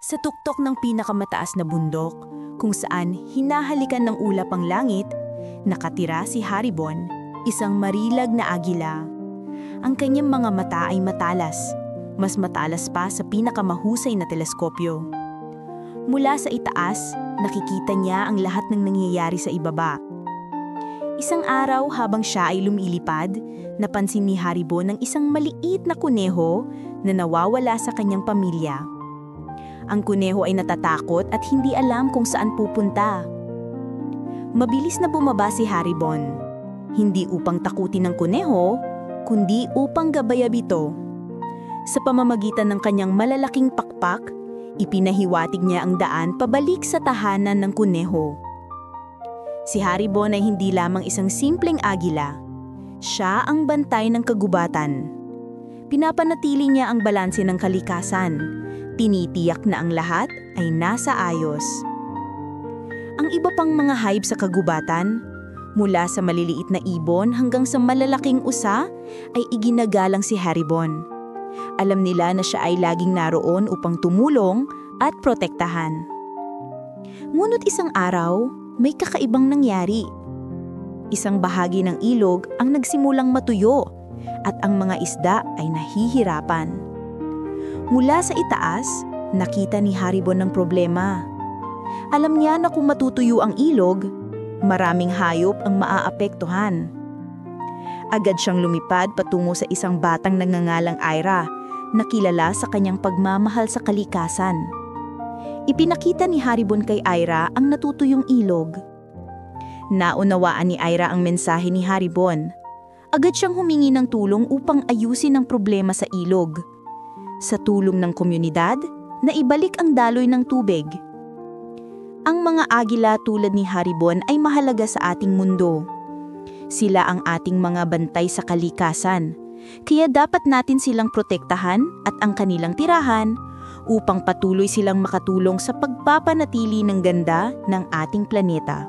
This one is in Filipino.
Sa tuktok ng pinakamataas na bundok, kung saan hinahalikan ng ulap ang langit, nakatira si Haribon, isang marilag na agila. Ang kanyang mga mata ay matalas, mas matalas pa sa pinakamahusay na teleskopyo. Mula sa itaas, nakikita niya ang lahat ng nangyayari sa ibaba. Isang araw habang siya ay lumilipad, napansin ni Haribon ang isang maliit na kuneho na nawawala sa kanyang pamilya. Ang kuneho ay natatakot at hindi alam kung saan pupunta. Mabilis na bumaba si Haribon, hindi upang takutin ng kuneho, kundi upang gabayab ito. Sa pamamagitan ng kanyang malalaking pakpak, ipinahiwatig niya ang daan pabalik sa tahanan ng kuneho. Si Haribon ay hindi lamang isang simpleng agila. Siya ang bantay ng kagubatan. Pinapanatili niya ang balanse ng kalikasan. Tinitiyak na ang lahat ay nasa ayos. Ang iba pang mga hayop sa kagubatan, mula sa maliliit na ibon hanggang sa malalaking usa, ay iginagalang si Haribon. Alam nila na siya ay laging naroon upang tumulong at protektahan. Ngunit isang araw, may kakaibang nangyari. Isang bahagi ng ilog ang nagsimulang matuyo at ang mga isda ay nahihirapan. Mula sa itaas, nakita ni Haribon ng problema. Alam niya na kung matutuyo ang ilog, maraming hayop ang maaapektuhan. Agad siyang lumipad patungo sa isang batang nagngangalang Ira, na kilala sa kanyang pagmamahal sa kalikasan. Ipinakita ni Haribon kay Ira ang natutuyong ilog. Naunawaan ni Ira ang mensahe ni Haribon. Agad siyang humingi ng tulong upang ayusin ang problema sa ilog. Sa tulong ng komunidad, naibalik ang daloy ng tubig. Ang mga agila tulad ni Haribon ay mahalaga sa ating mundo. Sila ang ating mga bantay sa kalikasan, kaya dapat natin silang protektahan at ang kanilang tirahan upang patuloy silang makatulong sa pagpapanatili ng ganda ng ating planeta.